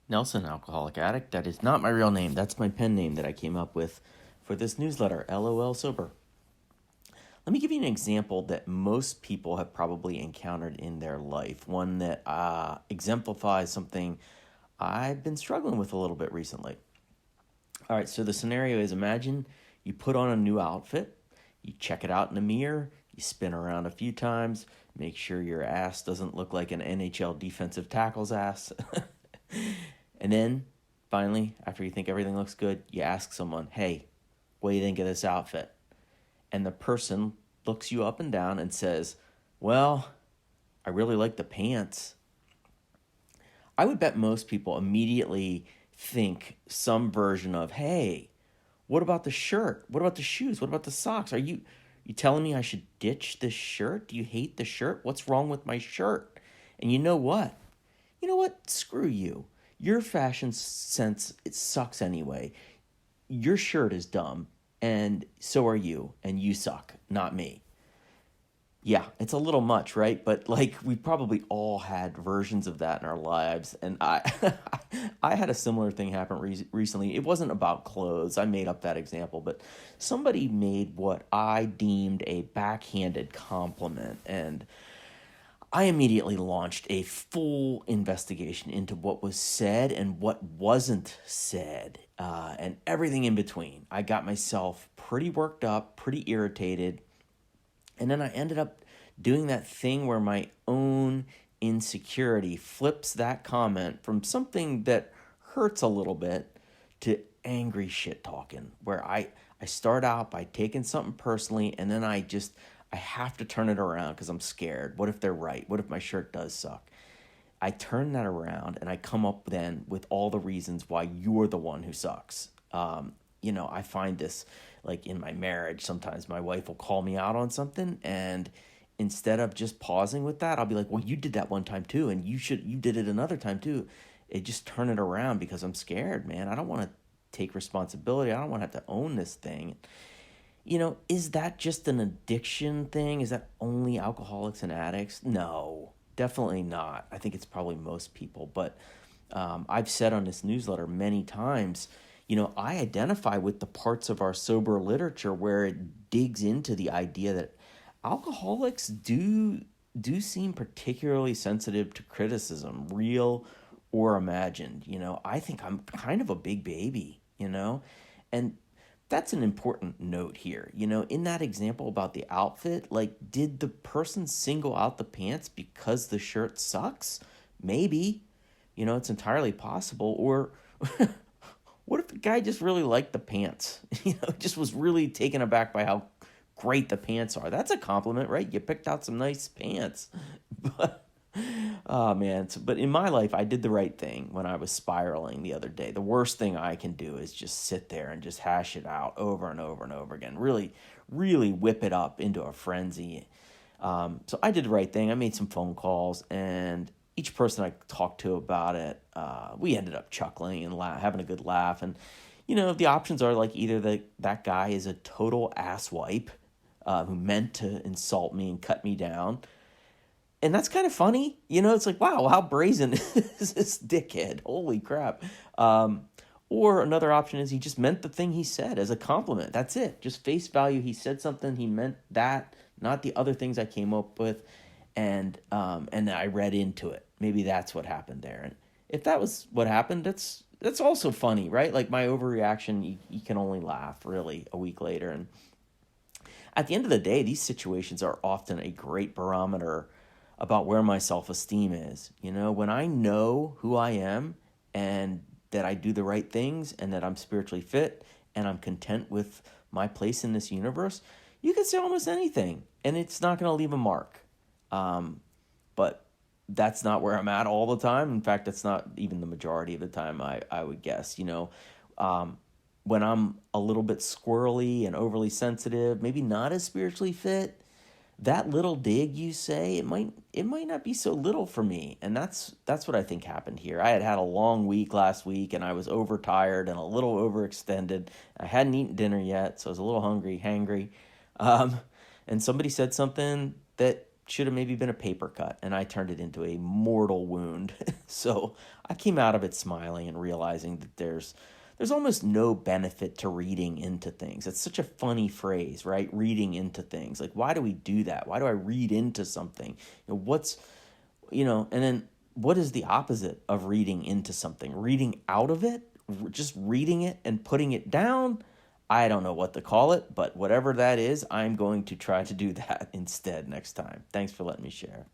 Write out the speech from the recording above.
Nelson, alcoholic addict. That is not my real name. That's my pen name that I came up with for this newsletter, LOL Sober. Let me give you an example that most people have probably encountered in their life, one that exemplifies something I've been struggling with a little bit recently. All right, so the scenario is, imagine you put on a new outfit, you check it out in the mirror, you spin around a few times, make sure your ass doesn't look like an NHL defensive tackle's ass. And then finally, after you think everything looks good, you ask someone, hey, what do you think of this outfit? And the person looks you up and down and says, well, I really like the pants. I would bet most people immediately think some version of, hey, what about the shirt? What about the shoes? What about the socks? Are you telling me I should ditch this shirt? Do you hate the shirt? What's wrong with my shirt? And you know what? You know what? Screw you. Your fashion sense, it sucks anyway. Your shirt is dumb, and so are you, and you suck, not me. Yeah, it's a little much, right? But like we probably all had versions of that in our lives, and I I had a similar thing happen recently. It wasn't about clothes. I made up that example, but somebody made what I deemed a backhanded compliment, and I immediately launched a full investigation into what was said and what wasn't said, and everything in between. I got myself pretty worked up, pretty irritated, and then I ended up doing that thing where my own insecurity flips that comment from something that hurts a little bit to angry shit talking, where I start out by taking something personally, and then I have to turn it around because I'm scared. What if they're right? What if my shirt does suck? I turn that around and I come up then with all the reasons why you're the one who sucks. I find this like in my marriage. Sometimes my wife will call me out on something, and instead of just pausing with that, I'll be like, well, you did that one time too, and you did it another time too. It just turn it around because I'm scared, man. I don't want to take responsibility. I don't want to have to own this thing. Is that just an addiction thing? Is that only alcoholics and addicts? No, definitely not. I think it's probably most people. But I've said on this newsletter many times, I identify with the parts of our sober literature where it digs into the idea that alcoholics do seem particularly sensitive to criticism, real or imagined. I think I'm kind of a big baby, and that's an important note here. In that example about the outfit, like, did the person single out the pants because the shirt sucks? Maybe. It's entirely possible. Or what if the guy just really liked the pants? Just was really taken aback by how great the pants are. That's a compliment, right? You picked out some nice pants. But oh man, but in my life, I did the right thing when I was spiraling the other day. The worst thing I can do is just sit there and just hash it out over and over and over again. Really, really whip it up into a frenzy. So I did the right thing. I made some phone calls, and each person I talked to about it, we ended up chuckling and having a good laugh. And the options are like either that guy is a total asswipe who meant to insult me and cut me down, and that's kind of funny. It's like, wow, how brazen is this dickhead? Holy crap. Or another option is he just meant the thing he said as a compliment. That's it. Just face value. He said something. He meant that, not the other things I came up with. And I read into it. Maybe that's what happened there. And if that was what happened, that's also funny, right? Like my overreaction, you can only laugh really a week later. And at the end of the day, these situations are often a great barometer about where my self-esteem is. When I know who I am and that I do the right things and that I'm spiritually fit and I'm content with my place in this universe, you can say almost anything and it's not going to leave a mark. But that's not where I'm at all the time. In fact, that's not even the majority of the time, I would guess. When I'm a little bit squirrely and overly sensitive, maybe not as spiritually fit, that little dig you say, it might not be so little for me. And that's what I think happened here. I had a long week last week, and I was overtired and a little overextended. I hadn't eaten dinner yet, so I was a little hangry. And somebody said something that should have maybe been a paper cut, and I turned it into a mortal wound. So I came out of it smiling and realizing that there's almost no benefit to reading into things. It's such a funny phrase, right? Reading into things. Like, why do we do that? Why do I read into something? And then what is the opposite of reading into something? Reading out of it? Just reading it and putting it down? I don't know what to call it, but whatever that is, I'm going to try to do that instead next time. Thanks for letting me share.